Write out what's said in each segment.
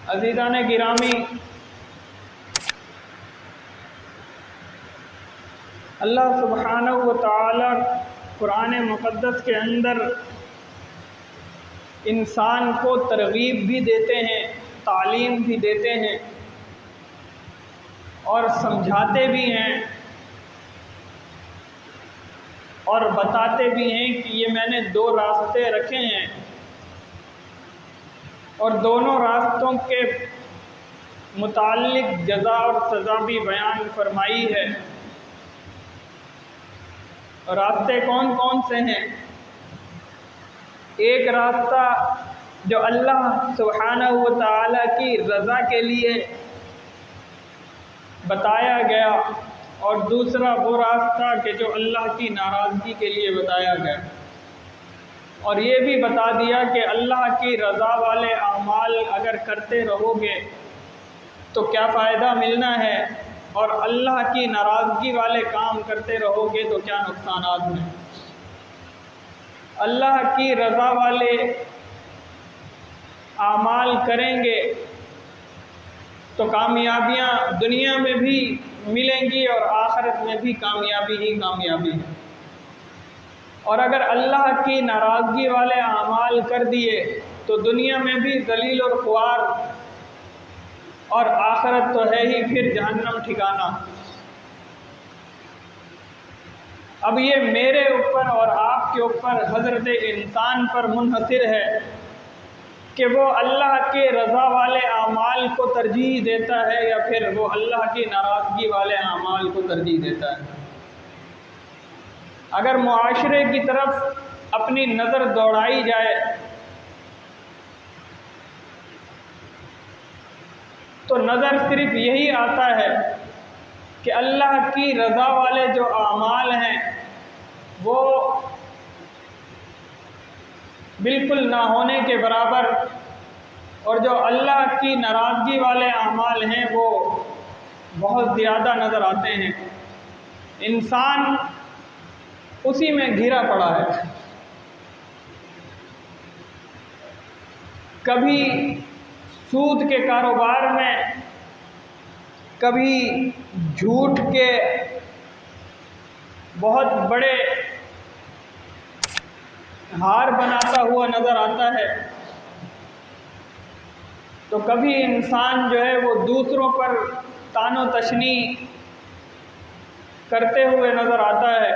अज़ीज़ान गिरामी, अल्लाह सुब्हानहु व तआला कुरान मुक़द्दस के अंदर इंसान को तरग़ीब भी देते हैं, तालीम भी देते हैं और समझाते भी हैं और बताते भी हैं कि ये मैंने दो रास्ते रखे हैं और दोनों रास्तों के मुताल्लिक़ जज़ा और सज़ा भी बयान फरमाई है। रास्ते कौन कौन से हैं? एक रास्ता जो अल्लाह सुब्हानहु व तआला की रज़ा के लिए बताया गया और दूसरा वो रास्ता कि जो अल्लाह की नाराज़गी के लिए बताया गया। और ये भी बता दिया कि अल्लाह की रज़ा वाले अमाल अगर करते रहोगे तो क्या फ़ायदा मिलना है, और अल्लाह की नाराज़गी वाले काम करते रहोगे तो क्या नुकसानात हैं। अल्लाह की रज़ा वाले आमाल करेंगे तो कामयाबियाँ दुनिया में भी मिलेंगी और आखिरत में भी कामयाबी ही कामयाबी है। और अगर अल्लाह की नाराज़गी वाले आमाल कर दिए तो दुनिया में भी ज़लील और ख्वार, और आखिरत तो है ही फिर जहन्नम ठिकाना। अब ये मेरे ऊपर और आपके ऊपर, हज़रत इंसान पर मुनहसिर है कि वो अल्लाह के रज़ा वाले आमाल को तरजीह देता है या फिर वो अल्लाह की नाराज़गी वाले आमाल को तरजीह देता है। अगर मुआशरे की तरफ अपनी नज़र दौड़ाई जाए तो नज़र सिर्फ यही आता है कि अल्लाह की रज़ा वाले जो आमाल हैं वो बिल्कुल ना होने के बराबर, और जो अल्लाह की नाराज़गी वाले आमाल हैं वो बहुत ज़्यादा नज़र आते हैं। इंसान उसी में घिरा पड़ा है। कभी सूद के कारोबार में, कभी झूठ के बहुत बड़े हार बनाता हुआ नज़र आता है, तो कभी इंसान जो है वो दूसरों पर तानो तशनी करते हुए नज़र आता है,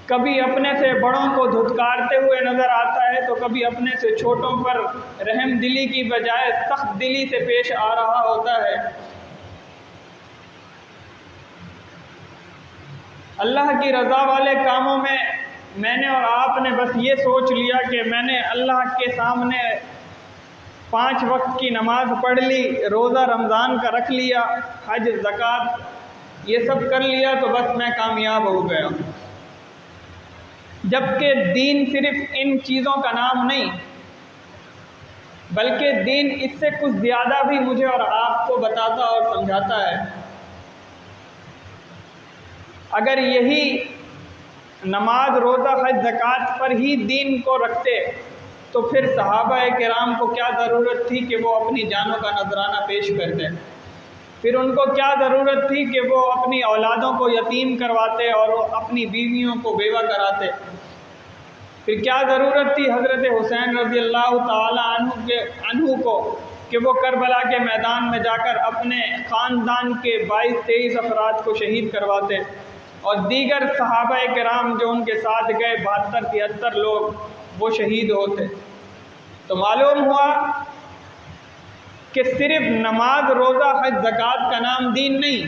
कभी अपने से बड़ों को धुतकारते हुए नज़र आता है, तो कभी अपने से छोटों पर रहम दिली की बजाय सख्त दिली से पेश आ रहा होता है। अल्लाह की रज़ा वाले कामों में मैंने और आपने बस ये सोच लिया कि मैंने अल्लाह के सामने 5 वक्त की नमाज़ पढ़ ली, रोज़ा रमज़ान का रख लिया, हज ज़कात ये सब कर लिया तो बस मैं कामयाब हो गया। जबकि दीन सिर्फ़ इन चीज़ों का नाम नहीं, बल्कि दीन इससे कुछ ज़्यादा भी मुझे और आपको बताता और समझाता है। अगर यही नमाज, रोज़ा, हज, ज़कात पर ही दीन को रखते तो फिर सहाबा किराम को क्या ज़रूरत थी कि वो अपनी जानों का नजराना पेश करते, फिर उनको क्या ज़रूरत थी कि वो अपनी औलादों को यतीम करवाते और अपनी बीवियों को बेवा कराते, फिर क्या ज़रूरत थी हज़रत हुसैन रज़ियल्लाहु ताला अन्हु को कि वो करबला के मैदान में जाकर अपने ख़ानदान के 22-23 अफराद को शहीद करवाते और दीगर सहाबा किराम जो उनके साथ गए 72-73 लोग वो शहीद होते। तो मालूम हुआ कि सिर्फ नमाज, रोज़ा, हज, ज़कात का नाम दीन नहीं,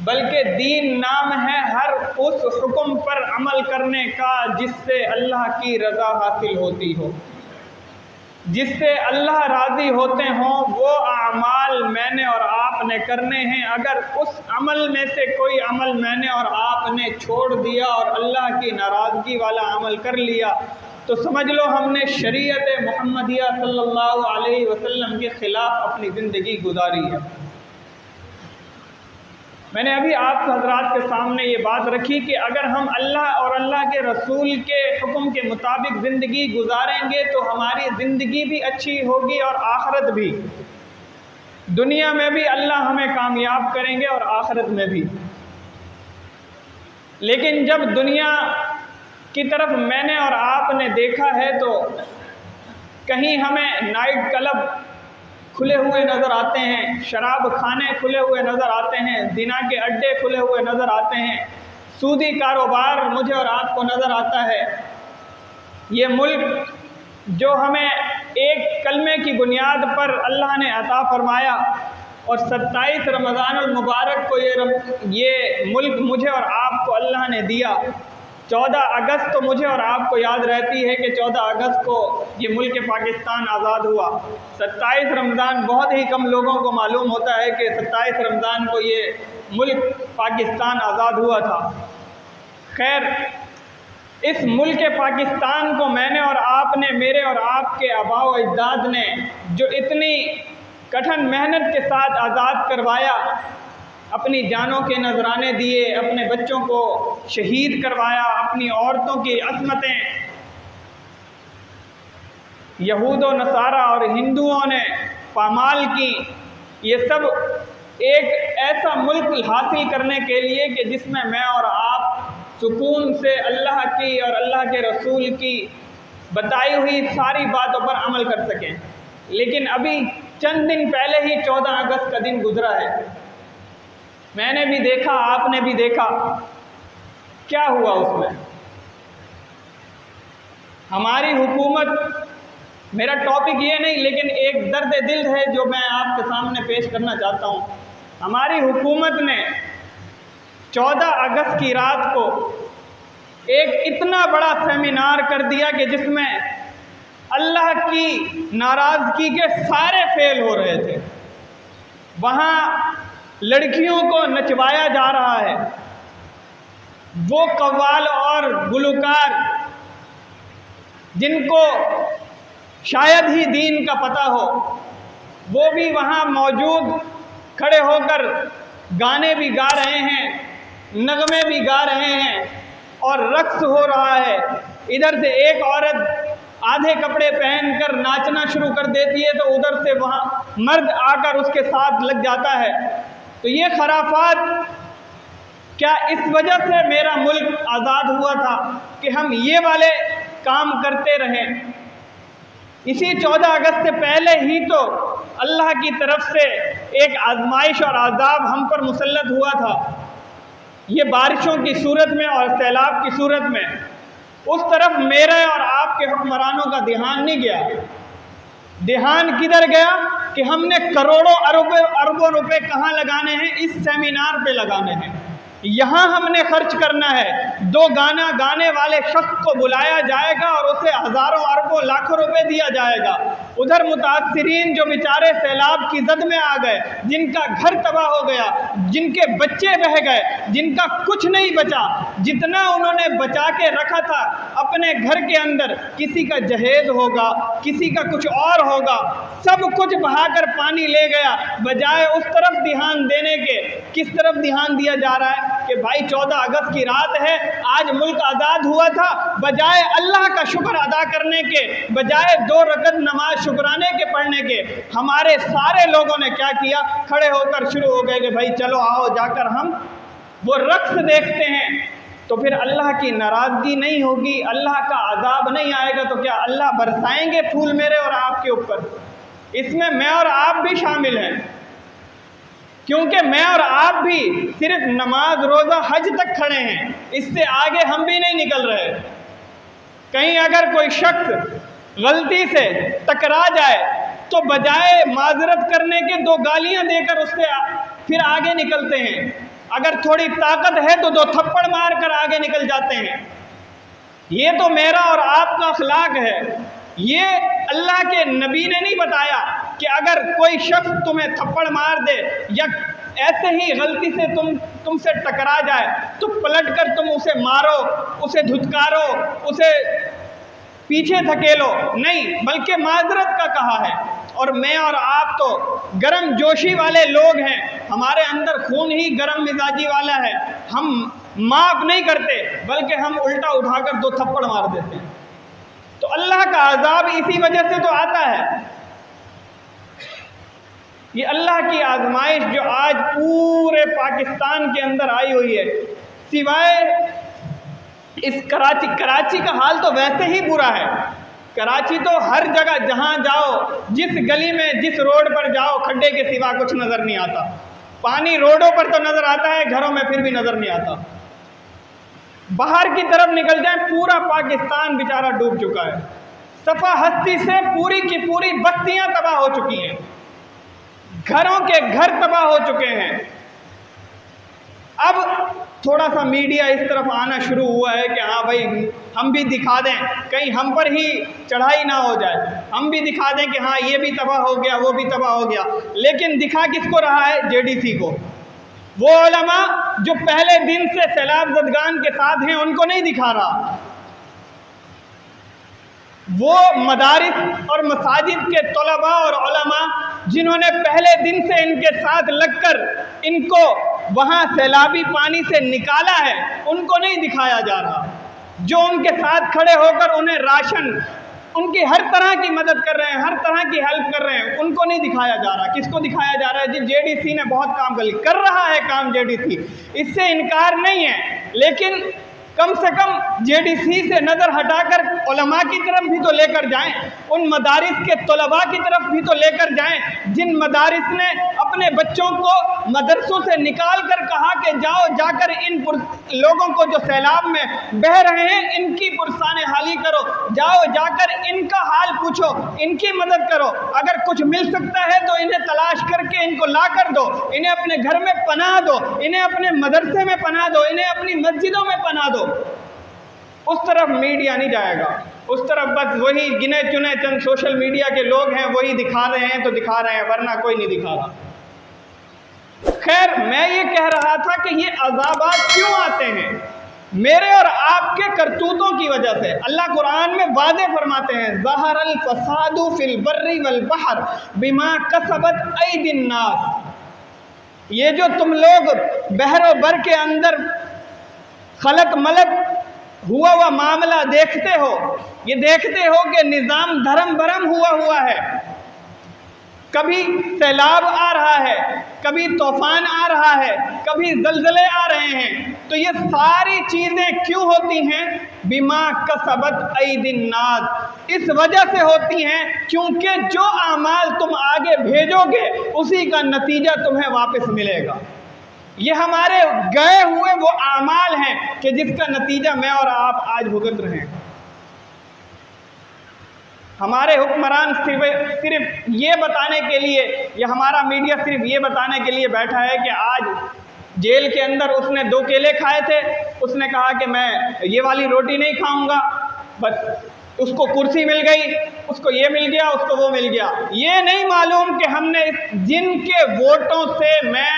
बल्कि दीन नाम है हर उस हुक्म पर अमल करने का जिससे अल्लाह की रज़ा हासिल होती हो, जिससे अल्लाह राज़ी होते हों। वो अमाल मैंने और आपने करने हैं। अगर उस अमल में से कोई अमल मैंने और आपने छोड़ दिया और अल्लाह की नाराज़गी वाला अमल कर लिया तो समझ लो हमने शरीयत मुहम्मदिया सल्लल्लाहु अलैहि वसल्लम के ख़िलाफ़ अपनी ज़िंदगी गुजारी है। मैंने अभी आप हजरात के सामने ये बात रखी कि अगर हम अल्लाह और अल्लाह के रसूल के हुक्म के मुताबिक ज़िंदगी गुजारेंगे तो हमारी ज़िंदगी भी अच्छी होगी और आखिरत भी। दुनिया में भी अल्लाह हमें कामयाब करेंगे और आखिरत में भी। लेकिन जब दुनिया की तरफ मैंने और आपने देखा है तो कहीं हमें नाइट क्लब खुले हुए नज़र आते हैं, शराब खाने खुले हुए नज़र आते हैं, ज़िना के अड्डे खुले हुए नज़र आते हैं, सूदी कारोबार मुझे और आपको नज़र आता है। ये मुल्क जो हमें एक कलमे की बुनियाद पर अल्लाह ने अता फरमाया और 27 रमज़ानुल मुबारक को ये मुल्क मुझे और आपको अल्लाह ने दिया। 14 अगस्त तो मुझे और आपको याद रहती है कि 14 अगस्त को ये मुल्क पाकिस्तान आज़ाद हुआ। 27 रमज़ान बहुत ही कम लोगों को मालूम होता है कि 27 रमज़ान को ये मुल्क पाकिस्तान आज़ाद हुआ था। खैर, इस मुल्क पाकिस्तान को मैंने और आपने, मेरे और आपके आबा व अजदाद ने जो इतनी कठिन मेहनत के साथ आज़ाद करवाया, अपनी जानों के नजराने दिए, अपने बच्चों को शहीद करवाया, अपनी औरतों की असमतें यहूद व नसारा और हिंदुओं ने पामाल की, ये सब एक ऐसा मुल्क हासिल करने के लिए कि जिसमें मैं और आप सुकून से अल्लाह की और अल्लाह के रसूल की बताई हुई सारी बातों पर अमल कर सकें। लेकिन अभी चंद दिन पहले ही 14 अगस्त का दिन गुजरा है। मैंने भी देखा, आपने भी देखा, क्या हुआ उसमें। हमारी हुकूमत, मेरा टॉपिक ये नहीं लेकिन एक दर्द दिल है जो मैं आपके सामने पेश करना चाहता हूँ। हमारी हुकूमत ने 14 अगस्त की रात को एक इतना बड़ा सेमिनार कर दिया कि जिसमें अल्लाह की नाराज़गी के सारे फेल हो रहे थे। वहाँ लड़कियों को नचवाया जा रहा है। वो कव्वाल और गुलकार जिनको शायद ही दीन का पता हो, वो भी वहाँ मौजूद खड़े होकर गाने भी गा रहे हैं, नगमे भी गा रहे हैं और रक्स हो रहा है। इधर से एक औरत आधे कपड़े पहनकर नाचना शुरू कर देती है तो उधर से वहाँ मर्द आकर उसके साथ लग जाता है। तो ये खराफात क्या इस वजह से मेरा मुल्क आज़ाद हुआ था कि हम ये वाले काम करते रहें? इसी 14 अगस्त से पहले ही तो अल्लाह की तरफ से एक आजमाइश और अज़ाब हम पर मुसल्लत हुआ था, ये बारिशों की सूरत में और सैलाब की सूरत में। उस तरफ मेरे और आपके हुक्मरानों का ध्यान नहीं गया। ध्यान किधर गया कि हमने करोड़ों अरबों रुपए कहाँ लगाने हैं? इस सेमिनार पे लगाने हैं, यहाँ हमने खर्च करना है। 2 गाना गाने वाले शख्स को बुलाया जाएगा और उसे हज़ारों अरबों लाखों रुपए दिया जाएगा। उधर मुतासिरीन जो बेचारे सैलाब की जद में आ गए, जिनका घर तबाह हो गया, जिनके बच्चे बह गए, जिनका कुछ नहीं बचा, जितना उन्होंने बचा के रखा था अपने घर के अंदर, किसी का जहेज होगा, किसी का कुछ और होगा, सब कुछ बहाकर पानी ले गया। बजाय उस तरफ ध्यान देने के, किस तरफ ध्यान दिया जा रहा है कि भाई 14 अगस्त की रात है, आज मुल्क आज़ाद हुआ था। बजाय अल्लाह का शुक्र अदा करने के, बजाय 2 रकअत नमाज शुक्राने के पढ़ने के, हमारे सारे लोगों ने क्या किया? खड़े होकर शुरू हो गए कि भाई चलो आओ जाकर हम वो रक्स देखते हैं। तो फिर अल्लाह की नाराज़गी नहीं होगी, अल्लाह का अज़ाब नहीं आएगा तो क्या अल्लाह बरसाएंगे फूल मेरे और आपके ऊपर? इसमें मैं और आप भी शामिल हैं, क्योंकि मैं और आप भी सिर्फ नमाज रोज़ा हज तक खड़े हैं, इससे आगे हम भी नहीं निकल रहे। कहीं अगर कोई शख्स गलती से टकरा जाए तो बजाय माजरत करने के 2 गालियां देकर उससे फिर आगे निकलते हैं। अगर थोड़ी ताकत है तो 2 थप्पड़ मार कर आगे निकल जाते हैं। ये तो मेरा और आपका अखलाक है। ये अल्लाह के नबी ने नहीं बताया कि अगर कोई शख्स तुम्हें थप्पड़ मार दे या ऐसे ही गलती से तुमसे टकरा जाए तो पलट कर तुम उसे मारो, उसे धुतकारो, उसे पीछे धकेलो, नहीं, बल्कि माजरत का कहा है। और मैं और आप तो गर्म जोशी वाले लोग हैं, हमारे अंदर खून ही गर्म मिजाजी वाला है। हम माफ़ नहीं करते, बल्कि हम उल्टा उठाकर 2 थप्पड़ मार देते हैं। तो अल्लाह का अजाब इसी वजह से तो आता है। ये अल्लाह की आजमाइश जो आज पूरे पाकिस्तान के अंदर आई हुई है, सिवाय इस कराची का हाल तो वैसे ही बुरा है। कराची तो हर जगह जहाँ जाओ, जिस गली में, जिस रोड पर जाओ, खड्डे के सिवा कुछ नज़र नहीं आता। पानी रोडों पर तो नज़र आता है, घरों में फिर भी नज़र नहीं आता। बाहर की तरफ निकल जाए, पूरा पाकिस्तान बेचारा डूब चुका है। सफ़ा हस्ती से पूरी की पूरी बस्तियां तबाह हो चुकी हैं, घरों के घर तबाह हो चुके हैं। अब थोड़ा सा मीडिया इस तरफ आना शुरू हुआ है कि हाँ भाई, हम भी दिखा दें, कहीं हम पर ही चढ़ाई ना हो जाए, हम भी दिखा दें कि हाँ ये भी तबाह हो गया, वो भी तबाह हो गया। लेकिन दिखा किसको रहा है? जेडीसी को। वो उलमा जो पहले दिन से सैलाब ज़दगान के साथ हैं, उनको नहीं दिखा रहा। वो मदारिस और मसाजिद के तलबा और उलमा जिन्होंने पहले दिन से इनके साथ लगकर इनको वहाँ सैलाबी पानी से निकाला है, उनको नहीं दिखाया जा रहा। जो उनके साथ खड़े होकर उन्हें राशन, उनकी हर तरह की मदद कर रहे हैं, हर तरह की हेल्प कर रहे हैं, उनको नहीं दिखाया जा रहा। किसको दिखाया जा रहा है? जी, जेडीसी ने बहुत काम कर रहा है काम जेडीसी, इससे इनकार नहीं है। लेकिन कम से कम जेडीसी से नज़र हटाकर उलमा की तरफ भी तो लेकर जाएं, उन मदारिस के तलबा की तरफ भी तो लेकर जाएं, जिन मदारिस ने अपने बच्चों को मदरसों से निकाल कर कहा कि जाओ जाकर इन लोगों को जो सैलाब में बह रहे हैं, इनकी पुरसाने हाली करो, जाओ जाकर इनका हाल पूछो, इनकी मदद करो। अगर कुछ मिल सकता है तो इन्हें तलाश करके इनको ला कर दो, इन्हें अपने घर में पनाह दो, इन्हें अपने मदरसे में पनाह दो, इन्हें अपनी मस्जिदों में पनाह दो। उस तरफ मीडिया नहीं जाएगा, उस तरफ बस वही गिने चुने चंद सोशल मीडिया के लोग हैं, वही दिखा रहे हैं तो दिखा रहे हैं, वरना कोई नहीं दिखा रहा। खैर, मैं ये कह रहा था कि ये अज़ाबात क्यों आते हैं? मेरे और आपके करतूतों की वजह से। अल्लाह कुरान में वाज़े फरमाते हैं, ज़हरल फ़सादु फ़िल बर्रि वल बहर बिमा कसबत ऐदिन नास। ये जो तुम लोग बहरो बर के अंदर खलक मलक हुआ मामला देखते हो, ये देखते हो कि निज़ाम धर्म भरम हुआ है। कभी सैलाब आ रहा है, कभी तूफान आ रहा है, कभी ज़लज़ले आ रहे हैं। तो ये सारी चीज़ें क्यों होती हैं? बिमा कसबत ऐदिन नास, इस वजह से होती हैं क्योंकि जो आमाल तुम आगे भेजोगे उसी का नतीजा तुम्हें वापस मिलेगा। ये हमारे गए हुए वो आमाल हैं कि जिसका नतीजा मैं और आप आज भुगत रहे हैं। हमारे हुक्मरान सिर्फ ये बताने के लिए, या हमारा मीडिया सिर्फ ये बताने के लिए बैठा है कि आज जेल के अंदर उसने 2 केले खाए थे, उसने कहा कि मैं ये वाली रोटी नहीं खाऊंगा, बस उसको कुर्सी मिल गई, उसको ये मिल गया, उसको वो मिल गया। ये नहीं मालूम कि हमने जिनके वोटों से मैं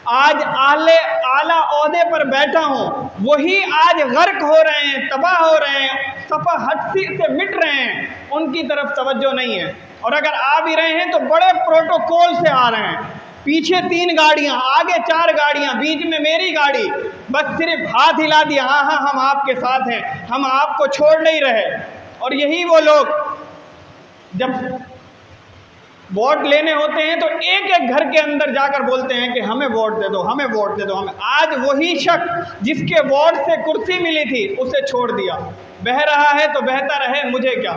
आज आला ओहदे पर बैठा हूँ, वही आज गर्क हो रहे हैं, तबाह हो रहे हैं, सफ़ा हस्ती से मिट रहे हैं, उनकी तरफ तवज्जो नहीं है। और अगर आ भी रहे हैं तो बड़े प्रोटोकॉल से आ रहे हैं, पीछे 3 गाड़ियाँ, आगे 4 गाड़ियाँ, बीच में मेरी गाड़ी, बस सिर्फ हाथ हिला दिया, हाँ हाँ हम आपके साथ हैं, हम आपको छोड़ नहीं रहे। और यही वो लोग जब वोट लेने होते हैं तो एक एक घर के अंदर जाकर बोलते हैं कि हमें वोट दे दो, हमें वोट दे दो, हमें। आज वही शख्स जिसके वोट से कुर्सी मिली थी, उसे छोड़ दिया। बह रहा है तो बहता रहे, मुझे क्या।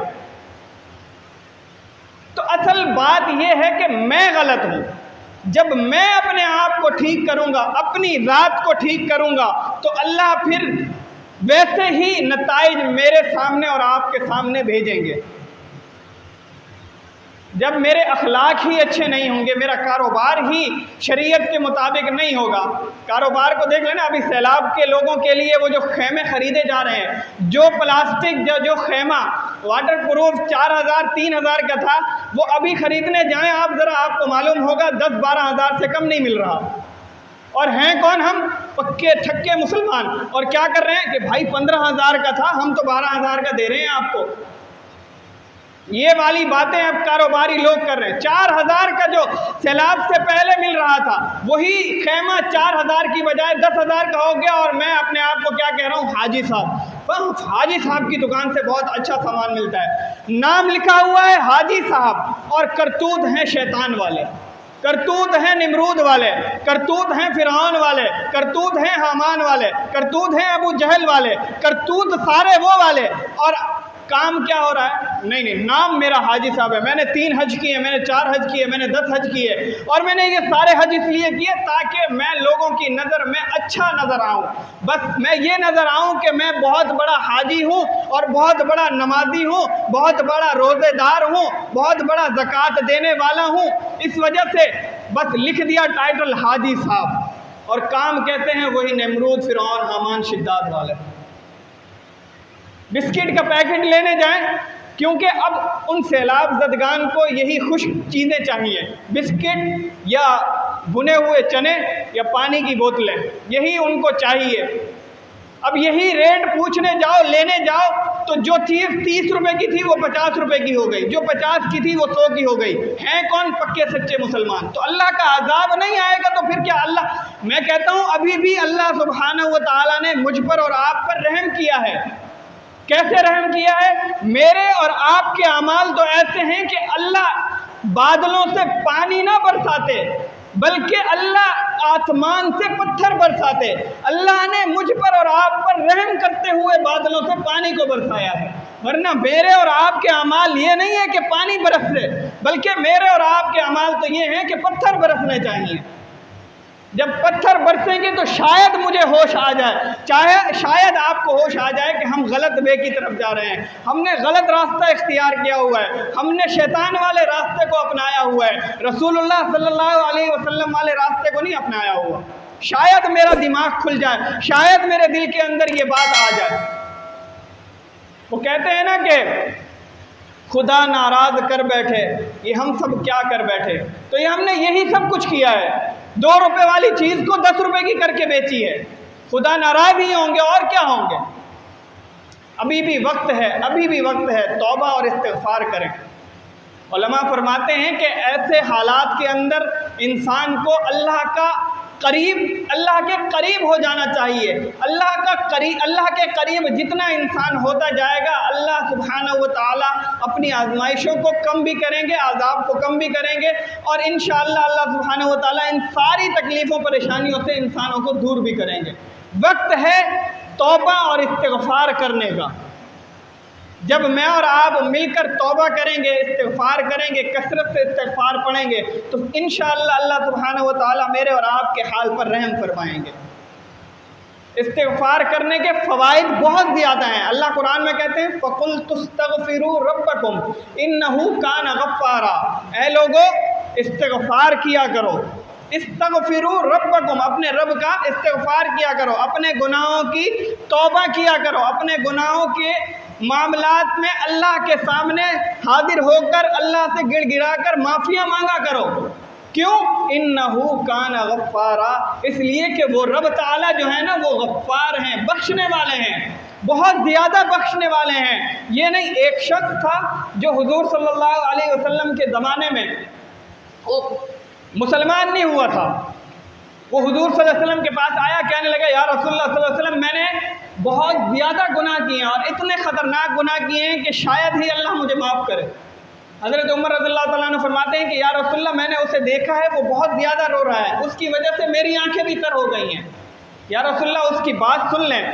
तो असल बात यह है कि मैं गलत हूं। जब मैं अपने आप को ठीक करूंगा, अपनी रात को ठीक करूंगा, तो अल्लाह फिर वैसे ही नताइज मेरे सामने और आपके सामने भेजेंगे। जब मेरे अखलाक ही अच्छे नहीं होंगे, मेरा कारोबार ही शरीयत के मुताबिक नहीं होगा। कारोबार को देख लेना, अभी सैलाब के लोगों के लिए वो जो खेमे ख़रीदे जा रहे हैं, जो प्लास्टिक जो खेमा वाटर प्रूफ 4000-3000 का था, वो अभी ख़रीदने जाएं आप ज़रा, आपको मालूम होगा 10-12 हज़ार से कम नहीं मिल रहा। और हैं कौन हम? पक्के थक्के मुसलमान। और क्या कर रहे हैं कि भाई 15,000 का था, हम तो 12,000 का दे रहे हैं आपको। ये वाली बातें अब कारोबारी लोग कर रहे हैं। 4,000 का जो सैलाब से पहले मिल रहा था वही खेमा 4,000 की बजाय 10,000 का हो गया। और मैं अपने आप को क्या कह रहा हूँ? हाजी साहब। हाजी साहब की दुकान से बहुत अच्छा सामान मिलता है, नाम लिखा हुआ है हाजी साहब, और करतूत हैं शैतान वाले, करतूत हैं निमरूद वाले, करतूत हैं फिरौन वाले, करतूत हैं हामान वाले, करतूत हैं अबू जहल वाले, करतूत सारे वो वाले। और काम क्या हो रहा है? नहीं, नाम मेरा हाजी साहब है, मैंने 3 हज किए, मैंने 4 हज किए, मैंने 10 हज किए, और मैंने ये सारे हज इसलिए किए ताकि मैं लोगों की नज़र में अच्छा नज़र आऊँ। बस मैं ये नज़र आऊँ कि मैं बहुत बड़ा हाजी हूँ और बहुत बड़ा नमाजी हूँ, बहुत बड़ा रोज़ेदार हूँ, बहुत बड़ा ज़कात देने वाला हूँ। इस वजह से बस लिख दिया टाइटल हाजी साहब, और काम कहते हैं वही नमरूद, फिरौन, हामान, शिद्दात वाले। बिस्किट का पैकेट लेने जाएं, क्योंकि अब उन सैलाब ज़दगान को यही खुश्क चीज़ें चाहिए, बिस्किट या भुने हुए चने या पानी की बोतलें, यही उनको चाहिए। अब यही रेट पूछने जाओ, लेने जाओ, तो जो चीज़ 30 रुपए की थी वो 50 रुपए की हो गई, जो 50 की थी वो 100 की हो गई। हैं कौन? पक्के सच्चे मुसलमान। तो अल्लाह का अज़ाब नहीं आएगा तो फिर क्या? अल्लाह, मैं कहता हूँ अभी भी अल्लाह सुब्हानहू व तआला ने मुझ पर और आप पर रहम किया है। कैसे रहम किया है? मेरे और आपके अमाल तो ऐसे हैं कि अल्लाह बादलों से पानी ना बरसाते, बल्कि अल्लाह आसमान से पत्थर बरसाते। अल्लाह ने मुझ पर और आप पर रहम करते हुए बादलों से पानी को बरसाया है। वरना मेरे और आपके अमाल ये नहीं है कि पानी बरसे, बल्कि मेरे और आपके अमाल तो ये हैं कि पत्थर बरसने चाहिए। जब पत्थर बरसेंगे तो शायद मुझे होश आ जाए, शायद आपको होश आ जाए कि हम गलत वे की तरफ जा रहे हैं, हमने गलत रास्ता इख्तियार किया हुआ है, हमने शैतान वाले रास्ते को अपनाया हुआ है, रसूलुल्लाह सल्लल्लाहु अलैहि वसल्लम वाले रास्ते को नहीं अपनाया हुआ। शायद मेरा दिमाग खुल जाए, शायद मेरे दिल के अंदर ये बात आ जाए। वो कहते हैं ना कि खुदा नाराज कर बैठे, ये हम सब क्या कर बैठे। तो ये हमने यही सब कुछ किया है, 2 रुपए वाली चीज़ को 10 रुपए की करके बेची है। खुदा नाराज ही होंगे और क्या होंगे। अभी भी वक्त है, अभी भी वक्त है, तौबा और इस्तिग़फ़ार करें। उलमा फरमाते हैं कि ऐसे हालात के अंदर इंसान को अल्लाह के करीब हो जाना चाहिए। अल्लाह के करीब जितना इंसान होता जाएगा, अल्लाह सुब्हानहू व तआला अपनी आजमाइशों को कम भी करेंगे, आज़ाब को कम भी करेंगे, और इंशाअल्लाह अल्लाह सुब्हानहू व तआला इन सारी तकलीफ़ों परेशानियों से इंसानों को दूर भी करेंगे। वक्त है तौबा और इस्तिग़फ़ार करने का। जब मैं और आप मिलकर तौबा करेंगे, इस्तिग़फ़ार करेंगे, कसरत से इस्तिग़फ़ार पढ़ेंगे, तो इंशाअल्लाह अल्लाह सुब्हानहू व तआला मेरे और आपके हाल पर रहम फरमाएंगे। इस्तिग़फ़ार करने के फ़वाइद बहुत ज़्यादा हैं। अल्लाह कुरान में कहते हैं फ़क़ुल्तुस्तग़फ़िरू रब्बकुम इन्नहू कान गफ़्फ़ारा। ऐ लोगो, इस्तिग़फ़ार किया करो। इस्तग़फ़िरू रब्बकुम, अपने रब का इस्तिग़फ़ार किया करो, अपने गुनाहों की तौबा किया करो, अपने गुनाहों के मामलात में अल्लाह के सामने हाजिर होकर अल्लाह से गिड़गिड़ा कर माफ़िया मांगा करो। क्यों? इन्नहू कान गफ़्फ़ारा, इसलिए कि वो रब ताला जो है ना, वो गफ़्फ़ार हैं, बख्शने वाले हैं, बहुत ज़्यादा बख्शने वाले हैं। ये नहीं, एक शख्स था जो हुज़ूर सल्लल्लाहु अलैहि वसल्लम के ज़माने में वो मुसलमान नहीं हुआ था। वो हुज़ूर सल्लल्लाहु अलैहि वसल्लम के पास आया, कहने लगा या रसूलुल्लाह सल्लल्लाहु अलैहि वसल्लम, मैंने बहुत ज़्यादा गुनाह किए हैं और इतने ख़तरनाक गुनाह किए हैं कि शायद ही अल्लाह मुझे माफ़ करे। हज़रत उमर रज़ियल्लाहु ताला अन्हु फरमाते हैं कि या रसूलल्लाह, मैंने उसे देखा है, वो बहुत ज़्यादा रो रहा है, उसकी वजह से मेरी आंखें भी तर हो गई हैं। या रसूलल्लाह, उसकी बात सुन लें।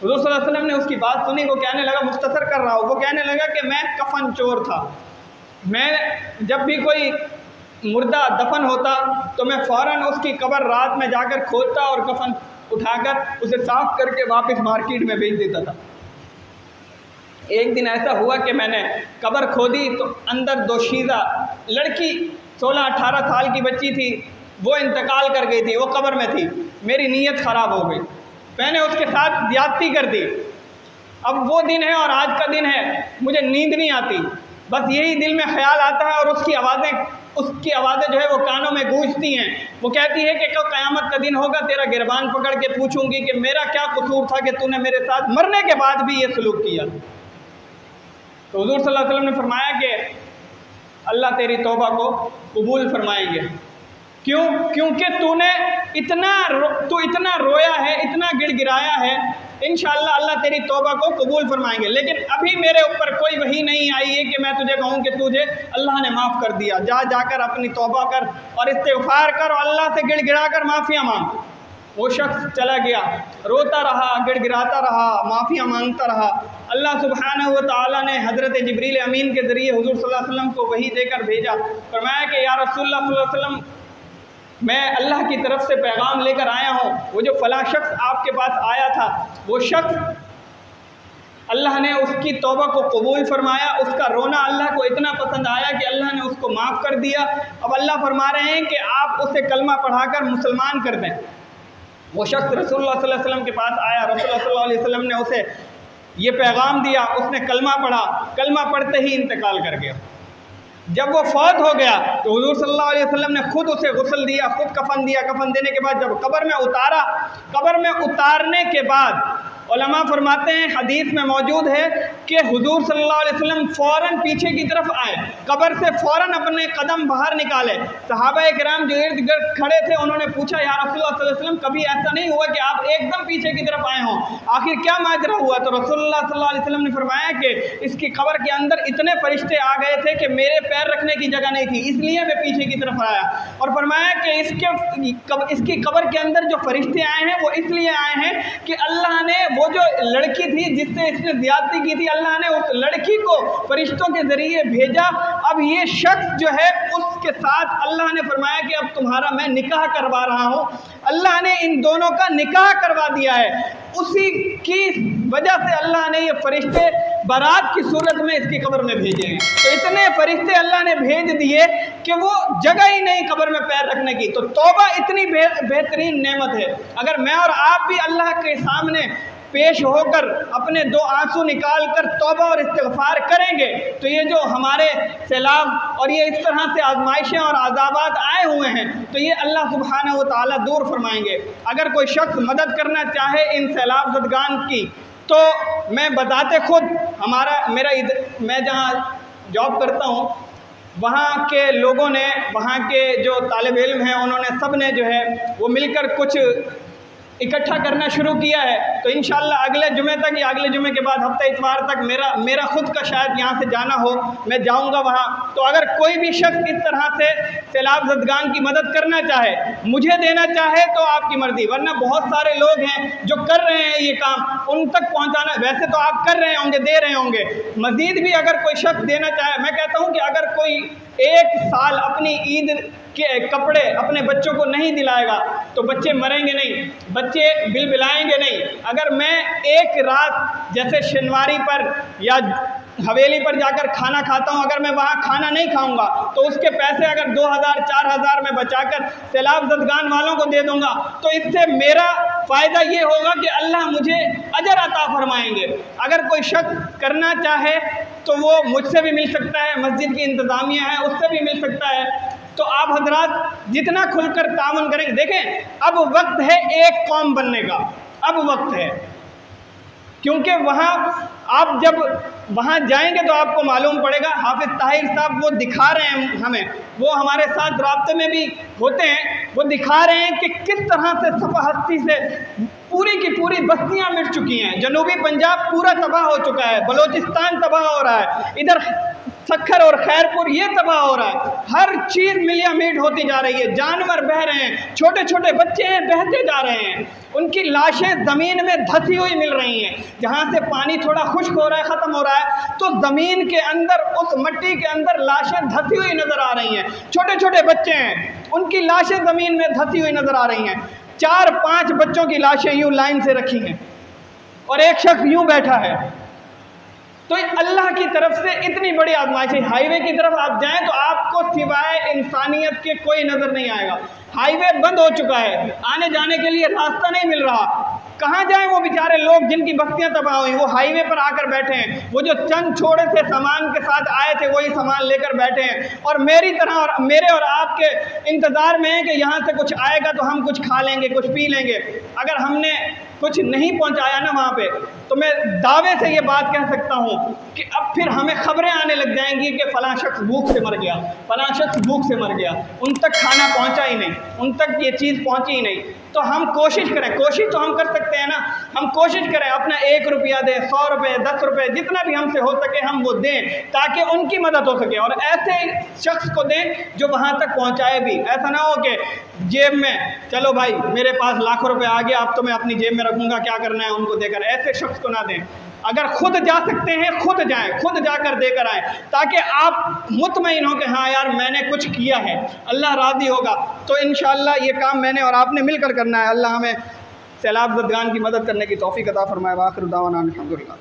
हुज़ूर सल्लल्लाहु अलैहि वसल्लम ने उसकी बात सुनी। वो कहने लगा, मुख्तसर कर रहा हूँ, वो कहने लगा कि मैं कफन चोर था। मैं जब भी कोई मुर्दा दफन होता तो मैं फ़ौरन उसकी कब्र रात में जाकर खोदता और कफन उठाकर उसे साफ़ करके वापस मार्केट में बेच देता था। एक दिन ऐसा हुआ कि मैंने कब्र खोदी तो अंदर दोशीज़ा लड़की 16-18 साल की बच्ची थी, वो इंतकाल कर गई थी, वो कब्र में थी। मेरी नीयत ख़राब हो गई, मैंने उसके साथ ज़्यादती कर दी। अब वो दिन है और आज का दिन है, मुझे नींद नहीं आती। बस यही दिल में ख्याल आता है और उसकी आवाज़ें जो है वो कानों में गूंजती हैं। वो कहती है कि कल क़यामत का दिन होगा, तेरा गिरबान पकड़ के पूछूंगी कि मेरा क्या कसूर था कि तूने मेरे साथ मरने के बाद भी ये सलूक किया। तो हुज़ूर सल्लल्लाहु अलैहि वसल्लम ने फरमाया कि अल्लाह तेरी तौबा को कबूल फरमाएंगे। क्यों? क्योंकि तू इतना रोया है, इतना गिड़गिड़ाया है, इंशाअल्लाह अल्लाह तेरी तौबा को कबूल फरमाएंगे। लेकिन अभी मेरे ऊपर कोई वही नहीं आई है कि मैं तुझे कहूँ कि तुझे अल्लाह ने माफ़ कर दिया। जाकर अपनी तौबा कर और इस्तिग़फ़ार कर और अल्लाह से गिड़गिड़ा कर माफ़िया मांग। वो शख्स चला गया, रोता रहा, गिड़गिड़ाता रहा, माफ़िया मांगता रहा। अल्लाह सुब्हानहू व तआला ने हज़रत जिब्रील अमीन के ज़रिए हुज़ूर सल्लल्लाहु अलैहि वसल्लम को वही देकर भेजा। फरमाया कि या रसूलुल्लाह सल्लल्लाहु अलैहि वसल्लम, मैं अल्लाह की तरफ से पैगाम लेकर आया हूँ। वो जो फ़लाँ शख्स आपके पास आया था, वो शख्स अल्लाह ने उसकी तौबा को कबूल फरमाया, उसका रोना अल्लाह को इतना पसंद आया कि अल्लाह ने उसको माफ़ कर दिया। अब अल्लाह फरमा रहे हैं कि आप उसे कलमा पढ़ाकर मुसलमान कर दें। वो शख्स रसूलुल्लाह सल्लल्लाहु अलैहि वसल्लम के पास आया, रसूलुल्लाह सल्लल्लाहु अलैहि वसल्लम ने उसे ये पैगाम दिया, उसने कलमा पढ़ा, कलमा पढ़ते ही इंतकाल कर गया। जब वो फौत हो गया तो हुज़ूर सल्लल्लाहु अलैहि वसल्लम ने खुद उसे गुस्ल दिया, खुद कफन दिया। कफन देने के बाद जब कब्र में उतारा, कब्र में उतारने के बाद उलमा फरमाते हैं, हदीस में मौजूद है कि हुज़ूर सल्लल्लाहु अलैहि वसल्लम फ़ौरन पीछे की तरफ आए, कब्र से फ़ौरन अपने कदम बाहर निकाले। सहाबा किराम जो इर्द गिर्द खड़े थे उन्होंने पूछा, या रसूलुल्लाह सल्लल्लाहु अलैहि वसल्लम, कभी ऐसा नहीं हुआ कि आप एकदम पीछे की तरफ आए हों? आखिर क्या माजरा हुआ? तो रसूलुल्लाह सल्लल्लाहु अलैहि वसल्लम ने फरमाया कि इसकी कब्र के अंदर इतने फरिश्ते आ गए थे कि मेरे पैर रखने की जगह नहीं थी, इसलिए मैं पीछे की तरफ आया। और फरमाया कि इसकी कब्र के अंदर जो फरिश्ते आए हैं वो इसलिए आए हैं कि अल्लाह ने वो जो लड़की थी जिससे इसने ज़्यादती की थी, अल्लाह ने उस लड़की को फरिश्तों के ज़रिए भेजा। अब ये शख्स जो है उसके साथ अल्लाह ने फरमाया कि अब तुम्हारा मैं निकाह करवा रहा हूँ। अल्लाह ने इन दोनों का निकाह करवा दिया है। उसी की वजह से अल्लाह ने ये फरिश्ते बारात की सूरत में इसकी कब्र में भेजे हैं। तो इतने फरिश्ते अल्लाह ने भेज दिए कि वो जगह ही नहीं कब्र में पैर रखने की। तो तौबा इतनी बेहतरीन नेमत है। अगर मैं और आप भी अल्लाह के सामने पेश होकर अपने दो आंसू निकाल कर तौबा और इस्तिग़फ़ार करेंगे तो ये जो हमारे सैलाब और ये इस तरह से आजमाइशें और अज़ाबात आए हुए हैं तो ये अल्लाह सुब्हानहू व तआला दूर फरमाएंगे। अगर कोई शख्स मदद करना चाहे इन सैलाब ज़दगान की तो मैं बताते खुद मैं जहाँ जॉब करता हूँ वहाँ के लोगों ने, वहाँ के जो तालिब इल्म हैं उन्होंने सब ने जो है वो मिलकर कुछ इकट्ठा करना शुरू किया है। तो इंशाअल्लाह अगले जुमे तक या अगले जुमे के बाद हफ्ते इतवार तक मेरा खुद का शायद यहाँ से जाना हो, मैं जाऊँगा वहाँ। तो अगर कोई भी शख्स इस तरह से सैलाब ज़दगान की मदद करना चाहे, मुझे देना चाहे तो आपकी मर्ज़ी, वरना बहुत सारे लोग हैं जो कर रहे हैं ये काम, उन तक पहुँचाना। वैसे तो आप कर रहे होंगे, दे रहे होंगे, मज़ीद भी अगर कोई शख्स देना चाहे, मैं कहता हूँ कि अगर कोई एक साल अपनी ईद के कपड़े अपने बच्चों को नहीं दिलाएगा तो बच्चे मरेंगे नहीं, बच्चे बिलबिलाएंगे नहीं। अगर मैं एक रात जैसे शनिवारी पर या हवेली पर जाकर खाना खाता हूँ, अगर मैं वहाँ खाना नहीं खाऊंगा तो उसके पैसे अगर 2000-4000 में बचाकर सैलाब ज़दगान वालों को दे दूंगा तो इससे मेरा फ़ायदा ये होगा कि अल्लाह मुझे अजर अता फरमाएंगे। अगर कोई शख्स करना चाहे तो वो मुझसे भी मिल सकता है, मस्जिद की इंतज़ामिया है उससे भी मिल सकता है। तो आप हजरात जितना खुलकर तावन करेंगे, देखें अब वक्त है एक कौम बनने का, अब वक्त है, क्योंकि वहाँ आप जब वहाँ जाएंगे तो आपको मालूम पड़ेगा। हाफिज़ ताहिर साहब वो दिखा रहे हैं हमें, वो हमारे साथ राब्ते में भी होते हैं, वो दिखा रहे हैं कि किस तरह से सफ़ा हस्ती से पूरी की पूरी बस्तियाँ मिट चुकी हैं। जनूबी पंजाब पूरा तबाह हो चुका है, बलोचिस्तान तबाह हो रहा है, इधर सक्खर और खैरपुर ये तबाह हो रहा है, हर चीज़ मिलिया मीट होती जा रही है, जानवर बह रहे हैं, छोटे छोटे बच्चे हैं बहते जा रहे हैं, उनकी लाशें ज़मीन में धंसी हुई मिल रही हैं। जहाँ से पानी थोड़ा खुश्क हो रहा है, ख़त्म हो रहा है, तो ज़मीन के अंदर उस मिट्टी के अंदर लाशें धंसी हुई नज़र आ रही हैं। छोटे छोटे बच्चे हैं, उनकी लाशें ज़मीन में धंसी हुई नज़र आ रही हैं। 4-5 बच्चों की लाशें यूँ लाइन से रखी हैं और एक शख्स यूँ बैठा है। तो अल्लाह की तरफ से इतनी बड़ी आजमाइश है। हाईवे की तरफ आप जाएं तो आपको सिवाय इंसानियत के कोई नज़र नहीं आएगा। हाईवे बंद हो चुका है, आने जाने के लिए रास्ता नहीं मिल रहा। कहाँ जाएं वो बेचारे लोग जिनकी बस्तियां तबाह हुई, वो हाईवे पर आकर बैठे हैं, वो जो चंद छोड़े थे सामान के साथ आए थे वही सामान लेकर बैठे हैं, और मेरी तरह और मेरे और आपके इंतज़ार में है कि यहाँ से कुछ आएगा तो हम कुछ खा लेंगे, कुछ पी लेंगे। अगर हमने कुछ नहीं पहुंचाया ना वहाँ पे, तो मैं दावे से ये बात कह सकता हूँ कि अब फिर हमें खबरें आने लग जाएंगी कि फ़लाँ शख्स भूख से मर गया, फ़लाँ शख्स भूख से मर गया, उन तक खाना पहुँचा ही नहीं, उन तक ये चीज़ पहुँची ही नहीं। तो हम कोशिश करें, कोशिश तो हम कर सकते हैं ना, हम कोशिश करें अपना 1 रुपया दें, 100 रुपये, 10 रुपये, जितना भी हमसे हो सके हम वो दें ताकि उनकी मदद हो सके, और ऐसे शख्स को दें जो वहाँ तक पहुँचाए भी। ऐसा ना हो कि जेब में, चलो भाई मेरे पास लाखों रुपए आ गया, अब तो मैं अपनी जेब में रखूँगा, क्या करना है उनको देकर, ऐसे शख्स को ना दें। अगर खुद जा सकते हैं खुद जाएं, खुद जाकर देकर आएँ, ताकि आप मुतमईन हो कि हाँ यार मैंने कुछ किया है, अल्लाह राज़ी होगा। तो इंशाअल्लाह ये काम मैंने और आपने मिलकर करना है। अल्लाह हमें सैलाब ज़दगान की मदद करने की तौफ़ीक़ अता फ़रमाए। आखिर दावाना अल्हम्दुलिल्लाह।